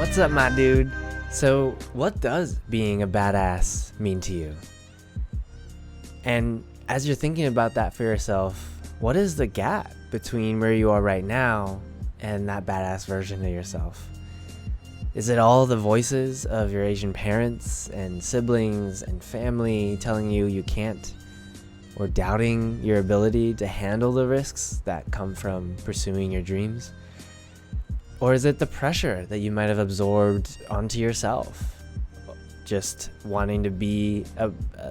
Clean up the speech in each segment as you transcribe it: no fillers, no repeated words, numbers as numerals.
What's up, my dude? So, what does being a badass mean to you? And as you're thinking about that for yourself, what is the gap between where you are right now and that badass version of yourself? Is it all the voices of your Asian parents and siblings and family telling you you can't, or doubting your ability to handle the risks that come from pursuing your dreams? Or is it the pressure that you might have absorbed onto yourself, just wanting to be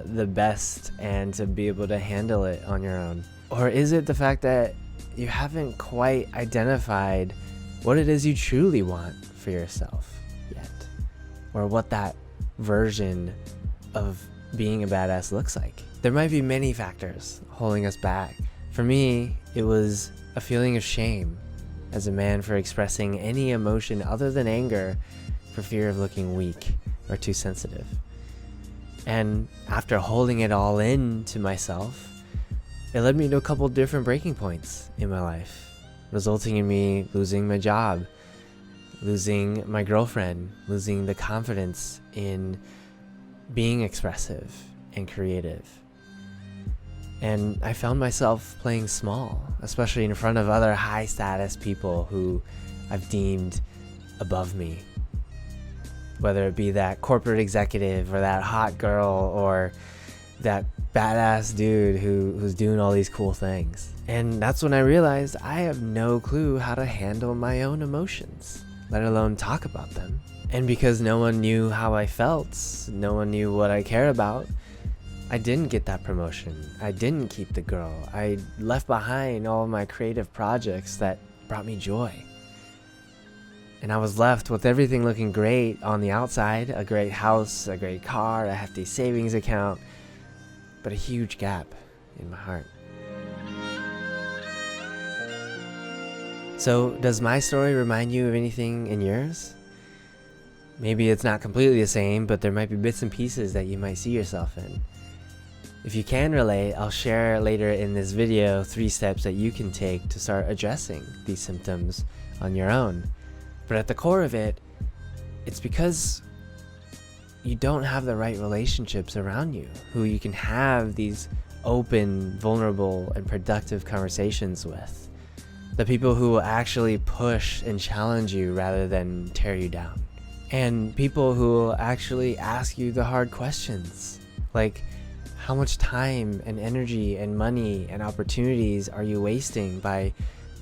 the best and to be able to handle it on your own? Or is it the fact that you haven't quite identified what it is you truly want for yourself yet, or what that version of being a badass looks like? There might be many factors holding us back. For me, it was a feeling of shame as a man for expressing any emotion other than anger for fear of looking weak or too sensitive. And after holding it all in to myself, it led me to a couple different breaking points in my life, resulting in me losing my job, losing my girlfriend, losing the confidence in being expressive and creative. And I found myself playing small, especially in front of other high status people who I've deemed above me. Whether it be that corporate executive or that hot girl or that badass dude who's doing all these cool things. And that's when I realized I have no clue how to handle my own emotions, let alone talk about them. And because no one knew how I felt, no one knew what I cared about, I didn't get that promotion. I didn't keep the girl. I left behind all my creative projects that brought me joy. And I was left with everything looking great on the outside, a great house, a great car, a hefty savings account, but a huge gap in my heart. So, does my story remind you of anything in yours? Maybe it's not completely the same, but there might be bits and pieces that you might see yourself in. If you can relate, I'll share later in this video 3 steps that you can take to start addressing these symptoms on your own. But at the core of it, it's because you don't have the right relationships around you who you can have these open, vulnerable, and productive conversations with. The people who will actually push and challenge you rather than tear you down. And people who will actually ask you the hard questions, like, how much time and energy and money and opportunities are you wasting by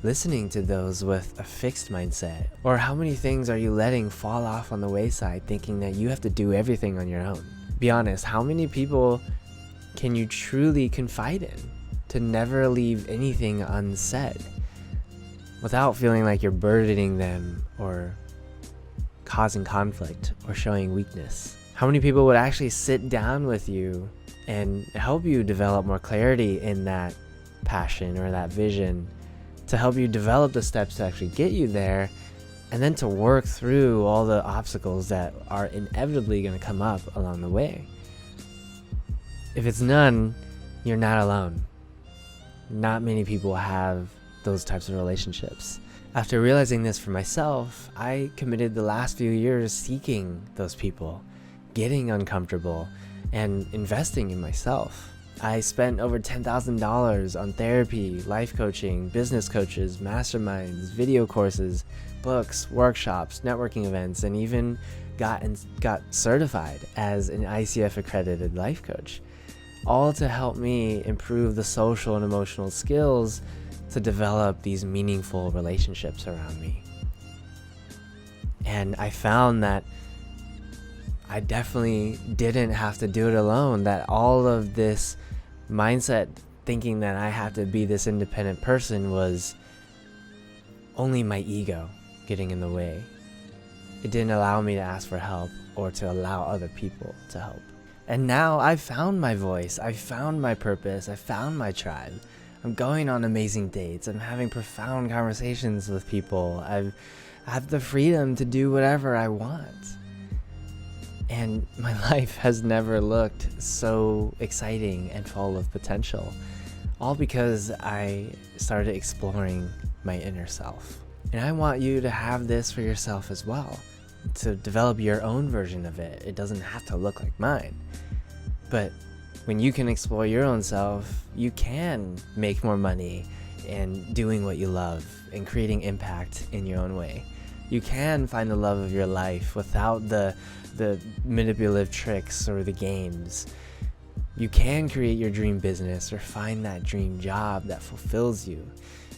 listening to those with a fixed mindset? Or how many things are you letting fall off on the wayside thinking that you have to do everything on your own? Be honest, how many people can you truly confide in to never leave anything unsaid without feeling like you're burdening them or causing conflict or showing weakness? How many people would actually sit down with you and help you develop more clarity in that passion or that vision, to help you develop the steps to actually get you there, and then to work through all the obstacles that are inevitably going to come up along the way? If it's none, you're not alone. Not many people have those types of relationships. After realizing this for myself, I committed the last few years seeking those people, getting uncomfortable, and investing in myself. I spent over $10,000 on therapy, life coaching, business coaches, masterminds, video courses, books, workshops, networking events, and even got certified as an ICF accredited life coach, all to help me improve the social and emotional skills to develop these meaningful relationships around me. And I found that I definitely didn't have to do it alone, that all of this mindset thinking that I have to be this independent person was only my ego getting in the way. It didn't allow me to ask for help or to allow other people to help. And now I've found my voice, I've found my purpose, I've found my tribe. I'm going on amazing dates, I'm having profound conversations with people, I have the freedom to do whatever I want. And my life has never looked so exciting and full of potential, all because I started exploring my inner self. And I want you to have this for yourself as well. to develop your own version of it. It doesn't have to look like mine. But when you can explore your own self, you can make more money and doing what you love and creating impact in your own way. You can find the love of your life without the manipulative tricks or the games. You can create your dream business or find that dream job that fulfills you.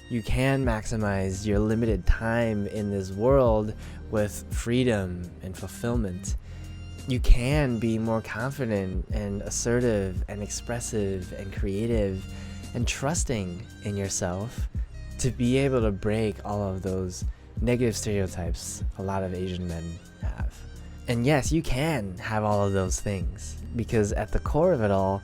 You can maximize your limited time in this world with freedom and fulfillment. You can be more confident and assertive and expressive and creative and trusting in yourself to be able to break all of those negative stereotypes a lot of Asian men have. And yes, you can have all of those things, because at the core of it all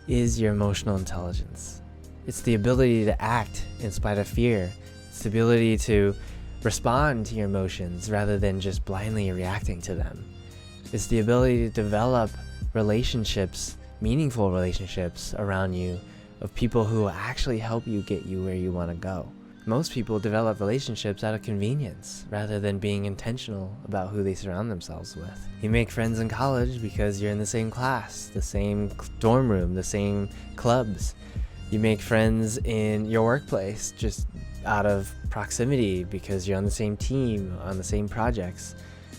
is your emotional intelligence. It's the ability to act in spite of fear. It's the ability to respond to your emotions rather than just blindly reacting to them. It's the ability to develop relationships, meaningful relationships around you, of people who will actually help you get you where you want to go. Most people develop relationships out of convenience rather than being intentional about who they surround themselves with. You make friends in college because you're in the same class, the same dorm room, the same clubs. You make friends in your workplace just out of proximity because you're on the same team, on the same projects,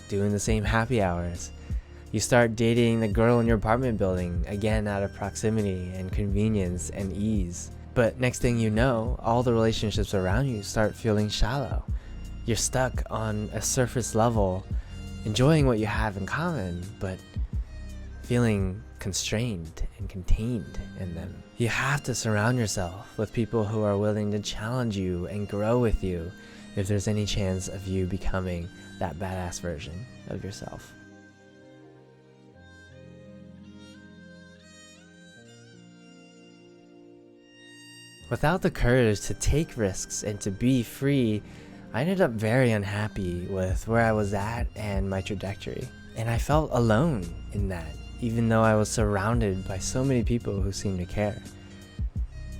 doing the same happy hours. You start dating the girl in your apartment building, again out of proximity and convenience and ease. But next thing you know, all the relationships around you start feeling shallow. You're stuck on a surface level, enjoying what you have in common, but feeling constrained and contained in them. You have to surround yourself with people who are willing to challenge you and grow with you if there's any chance of you becoming that badass version of yourself. Without the courage to take risks and to be free, I ended up very unhappy with where I was at and my trajectory. And I felt alone in that, even though I was surrounded by so many people who seemed to care.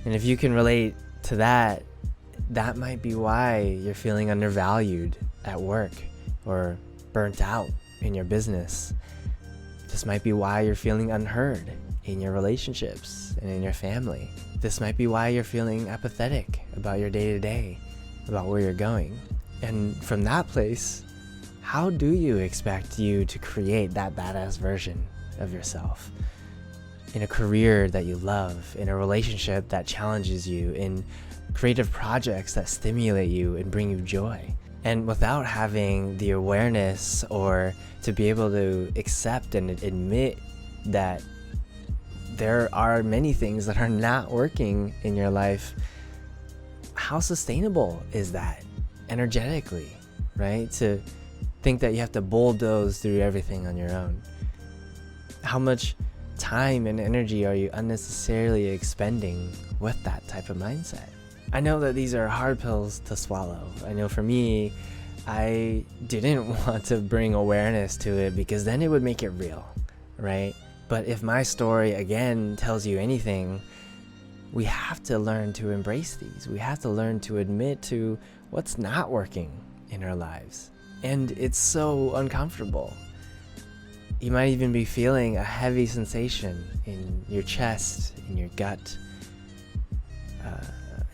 And if you can relate to that, that might be why you're feeling undervalued at work or burnt out in your business. This might be why you're feeling unheard in your relationships and in your family. This might be why you're feeling apathetic about your day-to-day, about where you're going. And from that place, how do you expect you to create that badass version of yourself? In a career that you love, in a relationship that challenges you, in creative projects that stimulate you and bring you joy. And without having the awareness or to be able to accept and admit that there are many things that are not working in your life, how sustainable is that energetically, right? To think that you have to bulldoze through everything on your own. How much time and energy are you unnecessarily expending with that type of mindset? I know that these are hard pills to swallow. I know for me, I didn't want to bring awareness to it because then it would make it real, right? But if my story, again, tells you anything, we have to learn to embrace these. We have to learn to admit to what's not working in our lives. And it's so uncomfortable. You might even be feeling a heavy sensation in your chest, in your gut,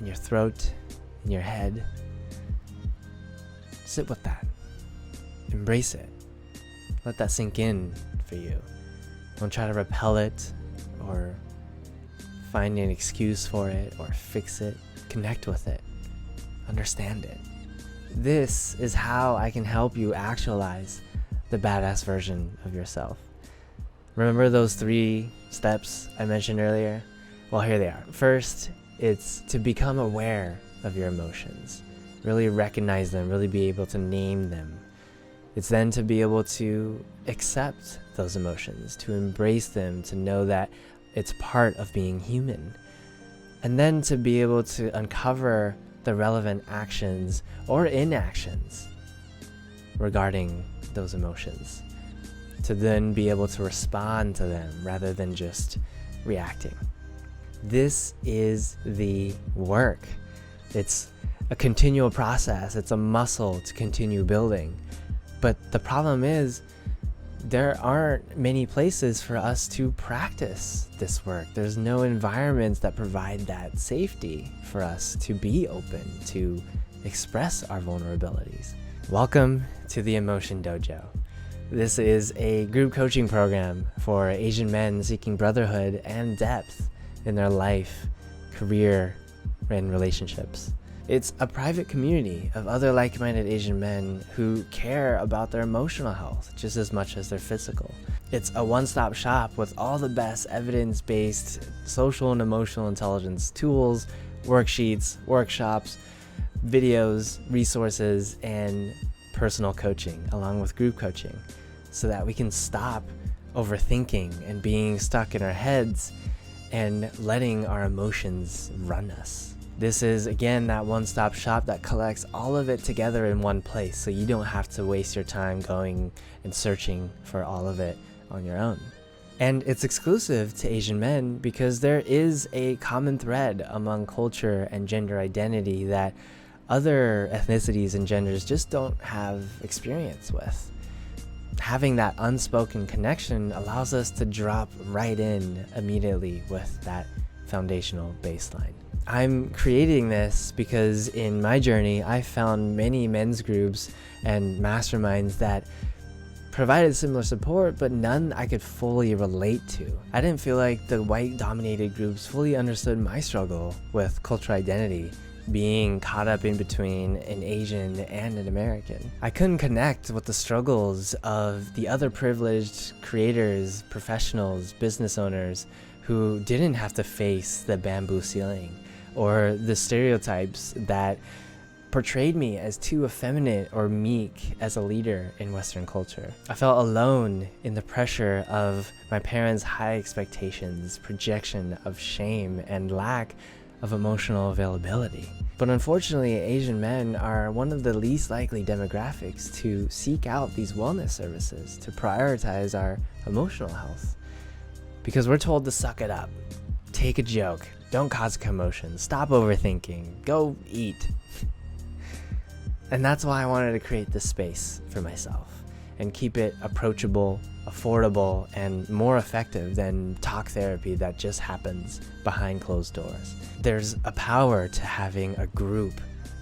in your throat, in your head. Sit with that. Embrace it. Let that sink in for you. Don't try to repel it or find an excuse for it or fix it. Connect with it. Understand it. This is how I can help you actualize the badass version of yourself. Remember those 3 steps I mentioned earlier? Well, here they are. First, it's to become aware of your emotions. Really recognize them, really be able to name them. It's then to be able to accept those emotions, to embrace them, to know that it's part of being human. And then to be able to uncover the relevant actions or inactions regarding those emotions. To then be able to respond to them rather than just reacting. This is the work. It's a continual process. It's a muscle to continue building. But the problem is, there aren't many places for us to practice this work. There's no environments that provide that safety for us to be open, to express our vulnerabilities. Welcome to the Emotion Dojo. This is a group coaching program for Asian men seeking brotherhood and depth in their life, career, and relationships. It's a private community of other like-minded Asian men who care about their emotional health just as much as their physical. It's a one-stop shop with all the best evidence-based social and emotional intelligence tools, worksheets, workshops, videos, resources, and personal coaching along with group coaching so that we can stop overthinking and being stuck in our heads and letting our emotions run us. This is, again, that one-stop shop that collects all of it together in one place, so you don't have to waste your time going and searching for all of it on your own. And it's exclusive to Asian men because there is a common thread among culture and gender identity that other ethnicities and genders just don't have experience with. Having that unspoken connection allows us to drop right in immediately with that foundational baseline. I'm creating this because in my journey, I found many men's groups and masterminds that provided similar support, but none I could fully relate to. I didn't feel like the white-dominated groups fully understood my struggle with cultural identity, being caught up in between an Asian and an American. I couldn't connect with the struggles of the other privileged creators, professionals, business owners who didn't have to face the bamboo ceiling or the stereotypes that portrayed me as too effeminate or meek as a leader in Western culture. I felt alone in the pressure of my parents' high expectations, projection of shame, and lack of emotional availability. But unfortunately, Asian men are one of the least likely demographics to seek out these wellness services, to prioritize our emotional health. Because we're told to suck it up, take a joke, don't cause commotion, stop overthinking, go eat. And that's why I wanted to create this space for myself and keep it approachable, affordable, and more effective than talk therapy that just happens behind closed doors. There's a power to having a group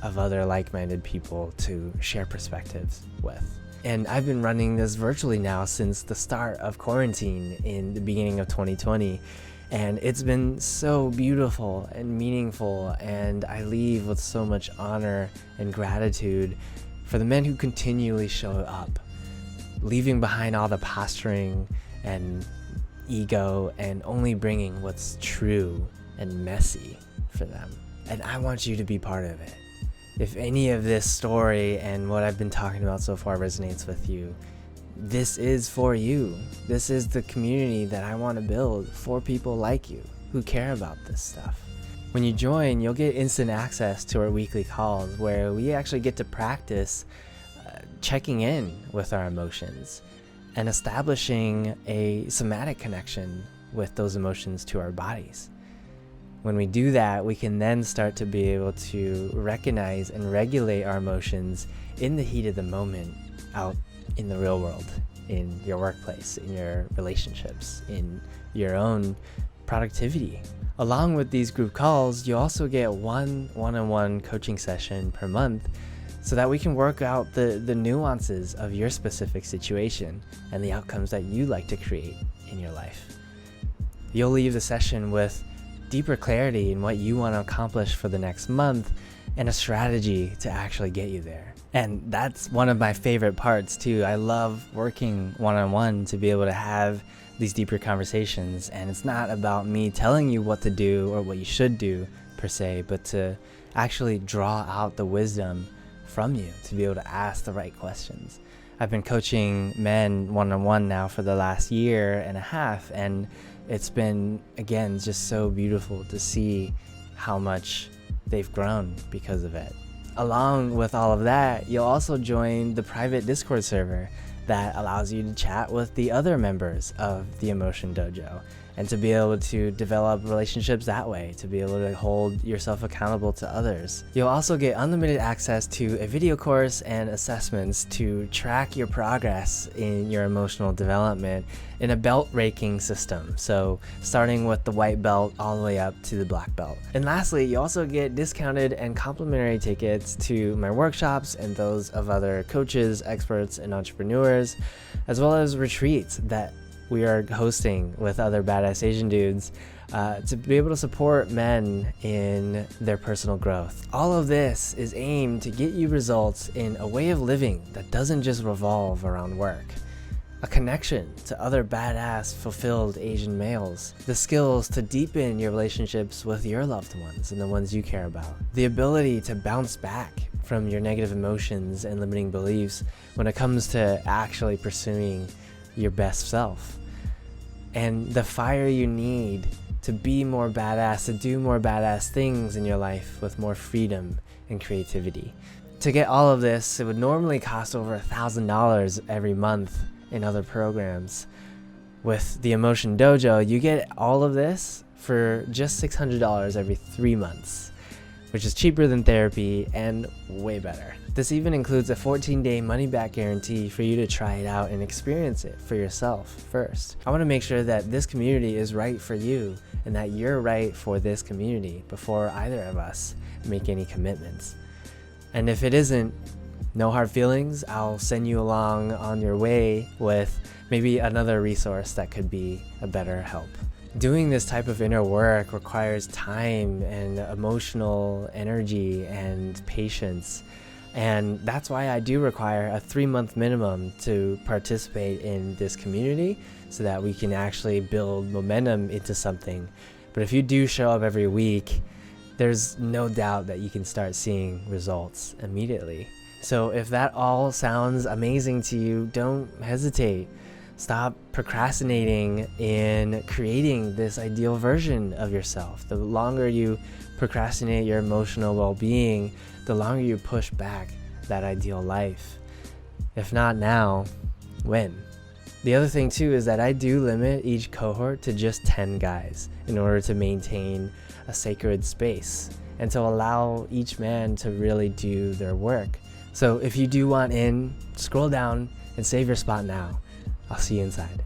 of other like-minded people to share perspectives with. And I've been running this virtually now since the start of quarantine in the beginning of 2020. And it's been so beautiful and meaningful, and I leave with so much honor and gratitude for the men who continually show up, leaving behind all the posturing and ego and only bringing what's true and messy for them. And I want you to be part of it. If any of this story and what I've been talking about so far resonates with you, this is for you. This is the community that I want to build for people like you who care about this stuff. When you join, you'll get instant access to our weekly calls where we actually get to practice checking in with our emotions and establishing a somatic connection with those emotions to our bodies. When we do that, we can then start to be able to recognize and regulate our emotions in the heat of the moment out in the real world, in your workplace, in your relationships, in your own productivity. Along with these group calls, you also get one one-on-one coaching session per month so that we can work out the nuances of your specific situation and the outcomes that you like to create in your life. You'll leave the session with deeper clarity in what you want to accomplish for the next month and a strategy to actually get you there. And that's one of my favorite parts too. I love working one-on-one to be able to have these deeper conversations. And it's not about me telling you what to do or what you should do per se, but to actually draw out the wisdom from you to be able to ask the right questions. I've been coaching men one-on-one now for the last year and a half, and it's been, again, just so beautiful to see how much they've grown because of it. Along with all of that, you'll also join the private Discord server that allows you to chat with the other members of the Emotion Dojo and to be able to develop relationships that way, to be able to hold yourself accountable to others. You'll also get unlimited access to a video course and assessments to track your progress in your emotional development in a belt ranking system. So starting with the white belt all the way up to the black belt. And lastly, you also get discounted and complimentary tickets to my workshops and those of other coaches, experts, and entrepreneurs, as well as retreats that we are hosting with other badass Asian dudes to be able to support men in their personal growth. All of this is aimed to get you results in a way of living that doesn't just revolve around work. A connection to other badass, fulfilled Asian males, the skills to deepen your relationships with your loved ones and the ones you care about, the ability to bounce back from your negative emotions and limiting beliefs when it comes to actually pursuing your best self, and the fire you need to be more badass, to do more badass things in your life with more freedom and creativity. To get all of this, it would normally cost over $1,000 every month in other programs. With the Emotion Dojo, you get all of this for just $600 every 3 months, which is cheaper than therapy and way better. This even includes a 14-day money-back guarantee for you to try it out and experience it for yourself first. I want to make sure that this community is right for you and that you're right for this community before either of us make any commitments. And if it isn't, no hard feelings. I'll send you along on your way with maybe another resource that could be a better help. Doing this type of inner work requires time and emotional energy and patience. And that's why I do require a 3-month minimum to participate in this community so that we can actually build momentum into something. But if you do show up every week, there's no doubt that you can start seeing results immediately. So if that all sounds amazing to you, don't hesitate. Stop procrastinating in creating this ideal version of yourself. The longer you procrastinate your emotional well-being, the longer you push back that ideal life. If not now, when? The other thing too is that I do limit each cohort to just 10 guys in order to maintain a sacred space and to allow each man to really do their work. So if you do want in, scroll down and save your spot now. I'll see you inside.